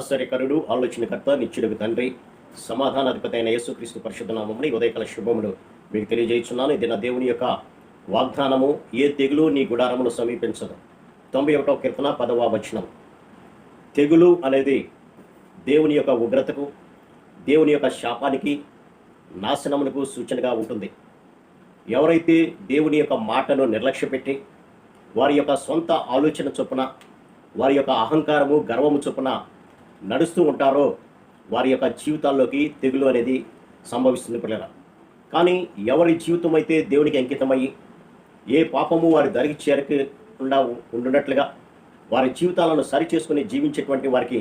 ఆశ్చర్యకరుడు, ఆలోచనకర్త, నిత్యుడుగు తండ్రి, సమాధానాధిపతి అయిన యేసుక్రీస్తు పరిశుద్ధ నామమున ఉదయకాల శుభములు మీకు తెలియజేస్తున్నాను. ఇది నా దేవుని యొక్క వాగ్దానము. ఏ తెగులు నీ గుడారమును సమీపించదు. 91వ కీర్తన 10వ వచనం. తెగులు అనేది దేవుని యొక్క ఉగ్రతకు, దేవుని యొక్క శాపానికి, నాశనమునకు సూచనగా ఉంటుంది. ఎవరైతే దేవుని యొక్క మాటను నిర్లక్ష్యపెట్టి వారి యొక్క సొంత ఆలోచన చొప్పున, వారి యొక్క అహంకారము, గర్వము చొప్పున నడుస్తూ ఉంటారో వారి యొక్క జీవితాల్లోకి తెగులు అనేది సంభవిస్తుంది పిల్లల. కానీ ఎవరి జీవితం అయితే దేవునికి అంకితమయ్యి ఏ పాపము వారి దరికి చేరకుండా ఉండున్నట్లుగా వారి జీవితాలను సరిచేసుకుని జీవించేటువంటి వారికి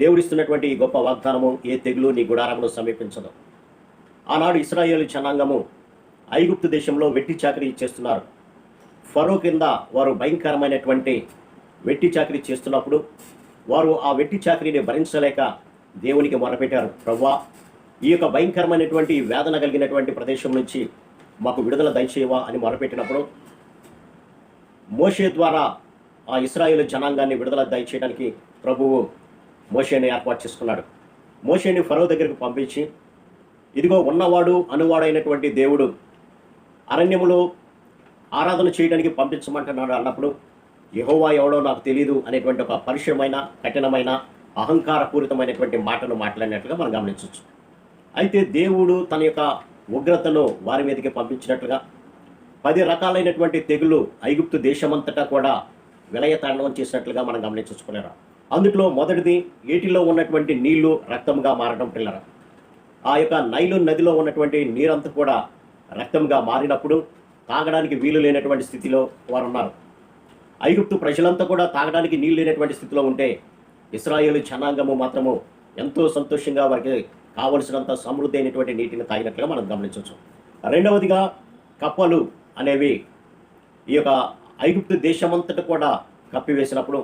దేవుడిస్తున్నటువంటి ఈ గొప్ప వాగ్దానము, ఏ తెగులు నీ గుడారమును సమీపించదు. ఆనాడు ఇశ్రాయేలు జనాంగము ఐగుప్తు దేశంలో వెట్టి చాకరీ చేస్తున్నారు. ఫరో కింద వారు భయంకరమైనటువంటి వెట్టి చాకరీ చేస్తున్నప్పుడు వారు ఆ వెట్టి చాకరీని భరించలేక దేవునికి మొరపెట్టారు. ప్రభువా, ఈ యొక్క భయంకరమైనటువంటి వేదన కలిగినటువంటి ప్రదేశం నుంచి మాకు విడుదల దయచేయవా అని మొరపెట్టినప్పుడు మోషే ద్వారా ఆ ఇశ్రాయేలు జనాంగాన్ని విడుదల దయచేయడానికి ప్రభువు మోషేని ఏర్పాటు చేసుకున్నాడు. మోషేని ఫరో దగ్గరికి పంపించి, ఇదిగో ఉన్నవాడు అనువాడైనటువంటి దేవుడు అరణ్యములో ఆరాధన చేయడానికి పంపించమంటున్నాడు అన్నప్పుడు, యెహోవా ఎవడో నాకు తెలియదు అనేటువంటి ఒక పరుషమైన, కఠినమైన, అహంకారపూరితమైనటువంటి మాటను మాట్లాడినట్లుగా మనం గమనించవచ్చు. అయితే దేవుడు తన యొక్క ఉగ్రతను వారి మీదకి పంపించినట్లుగా 10 రకాలైనటువంటి తెగులు ఐగుప్తు దేశమంతటా కూడా విలయతాండవం చేసినట్లుగా మనం గమనించుకునేరా. అందులో మొదటిది, ఏటిలో ఉన్నటువంటి నీళ్లు రక్తంగా మారడం పిల్లరా. ఆ యొక్క నైలు నదిలో ఉన్నటువంటి నీరంతా కూడా రక్తంగా మారినప్పుడు తాగడానికి వీలు లేనటువంటి స్థితిలో వారు ఉన్నారు. ఐగుప్తు ప్రజలంతా కూడా తాగడానికి నీళ్ళు లేనటువంటి స్థితిలో ఉంటే ఇశ్రాయేలు జనాంగము మాత్రము ఎంతో సంతోషంగా వారికి కావలసినంత సమృద్ధి అయినటువంటి నీటిని తాగినట్లుగా మనం గమనించవచ్చు. రెండవదిగా, కప్పలు అనేవి ఈ యొక్క ఐగుప్తు దేశమంతటా కూడా కప్పివేసినప్పుడు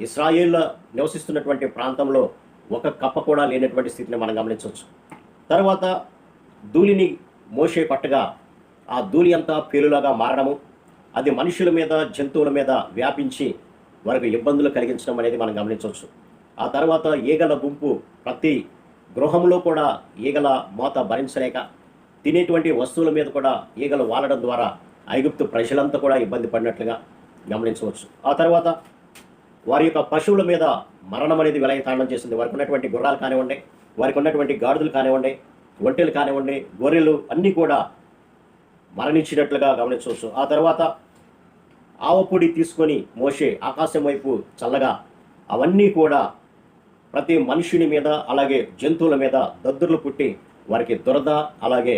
ఇశ్రాయేల్ నివసిస్తున్నటువంటి ప్రాంతంలో ఒక కప్ప కూడా లేనటువంటి స్థితిని మనం గమనించవచ్చు. తర్వాత ధూళిని మోషే పట్టగా ఆ ధూళి అంతా పేలులాగా మారడము, అది మనుషుల మీద, జంతువుల మీద వ్యాపించి వారికి ఇబ్బందులు కలిగించడం అనేది మనం గమనించవచ్చు. ఆ తర్వాత ఈగల గుంపు ప్రతి గృహంలో కూడా ఈగల మోత భరించలేక తినేటువంటి వస్తువుల మీద కూడా ఈగలు వాలడం ద్వారా ఐగుప్తు ప్రజలంతా కూడా ఇబ్బంది పడినట్లుగా గమనించవచ్చు. ఆ తర్వాత వారి యొక్క పశువుల మీద మరణం అనేది విలయతాండం చేసింది. వారికి ఉన్నటువంటి గుర్రాలు కానివ్వండి, వారికి ఉన్నటువంటి గాడిదలు కానివ్వండి, ఒంటెలు కానివ్వండి, గొర్రెలు అన్నీ కూడా మరణించినట్లుగా గమనించవచ్చు. ఆ తర్వాత ఆవపొడి తీసుకొని మోషే ఆకాశం వైపు చల్లగా అవన్నీ కూడా ప్రతి మనుషుని మీద, అలాగే జంతువుల మీద దద్దుర్లు పుట్టి వారికి దురద, అలాగే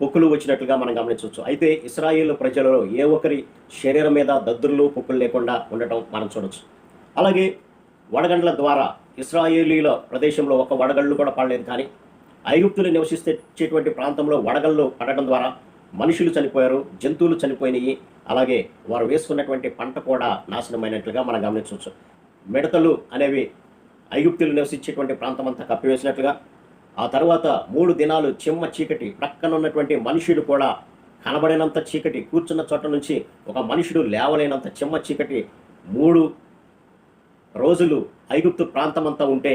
పొక్కులు వచ్చినట్లుగా మనం గమనించవచ్చు. అయితే ఇశ్రాయేలు ప్రజలలో ఏ ఒక్కరి శరీరం మీద దద్దుర్లు, పొక్కులు లేకుండా ఉండటం మనం చూడవచ్చు. అలాగే వడగండ్ల ద్వారా ఇశ్రాయేలీల ప్రదేశంలో ఒక వడగళ్ళు కూడా పడలేదు. కానీ ఐగుప్తులు నివసించేటువంటి ప్రాంతంలో వడగళ్ళు పడటం ద్వారా మనుషులు చనిపోయారు, జంతువులు చనిపోయినాయి, అలాగే వారు వేసుకున్నటువంటి పంట కూడా నాశనమైనట్లుగా మనం గమనించవచ్చు. మిడతలు అనేవి ఐగుప్తులు నివసించేటువంటి ప్రాంతం అంతా కప్పివేసినట్లుగా, ఆ తర్వాత 3 దినాలు చిమ్మ చీకటి, ప్రక్కన ఉన్నటువంటి మనుషుడు కూడా కనబడినంత చీకటి, కూర్చున్న చోట నుంచి ఒక మనుషుడు లేవలేనంత చిమ్మ చీకటి 3 రోజులు ఐగుప్తు ప్రాంతం అంతా ఉంటే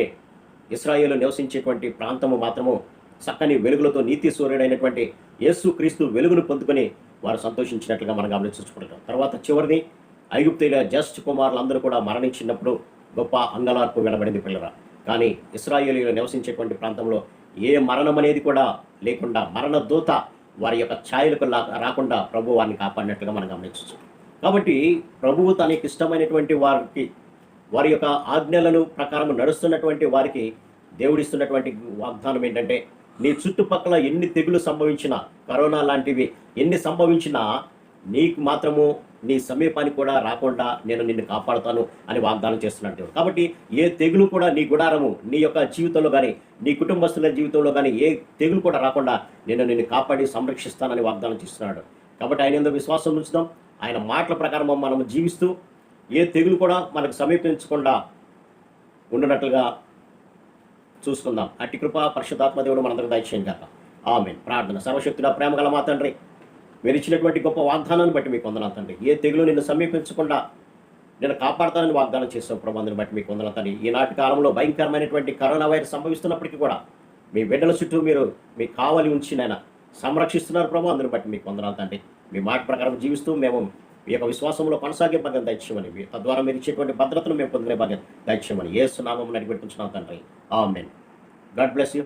ఇశ్రాయేలు నివసించేటువంటి ప్రాంతము మాత్రము చక్కని వెలుగులతో నీతి సూర్యుడైనటువంటి యేసుక్రీస్తు వెలుగును పొందుకొని వారు సంతోషించినట్లుగా మనం గమనించుకుంటాం. తర్వాత చివరిది, ఐగుప్తుల జ్యేష్ఠ కుమారులందరూ కూడా మరణించినప్పుడు గొప్ప అంగలార్పు వినబడింది పిల్లరా. కానీ ఇశ్రాయేలీలు నివసించేటువంటి ప్రాంతంలో ఏ మరణం అనేది కూడా లేకుండా, మరణ దూత వారి యొక్క ఛాయలకు రాకుండా ప్రభు వారిని కాపాడినట్లుగా మనం గమనించవచ్చు. కాబట్టి ప్రభువు తనకి ఇష్టమైనటువంటి వారికి, వారి యొక్క ఆజ్ఞలను ప్రకారం నడుస్తున్నటువంటి వారికి దేవుడిస్తున్నటువంటి వాగ్దానం ఏంటంటే, నీ చుట్టుపక్కల ఎన్ని తెగులు సంభవించినా, కరోనా లాంటివి ఎన్ని సంభవించినా నీకు మాత్రము నీ సమీపానికి కూడా రాకుండా నేను నిన్ను కాపాడుతాను అని వాగ్దానం చేస్తున్నాడు దేవుడు. కాబట్టి ఏ తెగులు కూడా నీ గుడారము, నీ యొక్క జీవితంలో కానీ, నీ కుటుంబస్తుల జీవితంలో కానీ ఏ తెగులు కూడా రాకుండా నేను నిన్ను కాపాడి సంరక్షిస్తానని వాగ్దానం చేస్తున్నాడు. కాబట్టి ఆయన యందు విశ్వాసం ఉంచుదాం. ఆయన మాటల ప్రకారం మనం జీవిస్తూ ఏ తెగులు కూడా మనకు సమీపించకుండా ఉండినట్లుగా చూసుకుందాం. అట్టి కృప పరిశుద్ధాత్మ దేవుడు మనందరికీ దయచేయండి గాక. ఆమేన్. ప్రార్థన. సర్వశక్తుడా, ప్రేమ గల మా తండ్రి, మీరు ఇచ్చినటువంటి గొప్ప వాగ్దానాన్ని బట్టి మీకు వందనాలు తండ్రి. ఏ తెగులు నిన్ను సమీపించకుండా నేను కాపాడతానని వాగ్దానం చేసావు ప్రభు. అందుని బట్టి మీకు వందనాలు తండ్రి. ఈనాటి కాలంలో భయంకరమైనటువంటి కరోనా వైరస్ సంభవిస్తున్నప్పటికీ కూడా మీ బిడ్డల చుట్టూ మీరు మీ కావలి ఉంచి నాయన సంరక్షిస్తున్నారు ప్రభు. అందుని బట్టి మీకు వందనాలు తండ్రి. మీ మాట ప్రకారం జీవిస్తూ మేము ఈ యొక్క విశ్వాసంలో కొనసాగే భాగ్యం దయచేయమని, తద్వారా మీరు ఇచ్చేటువంటి భద్రతను మేము పొందుకునే భాగ్యం దయచేయమని యేసు నామమున అడిగి పెట్టుకుంటున్నాం తండ్రి. ఆమేన్. God bless you.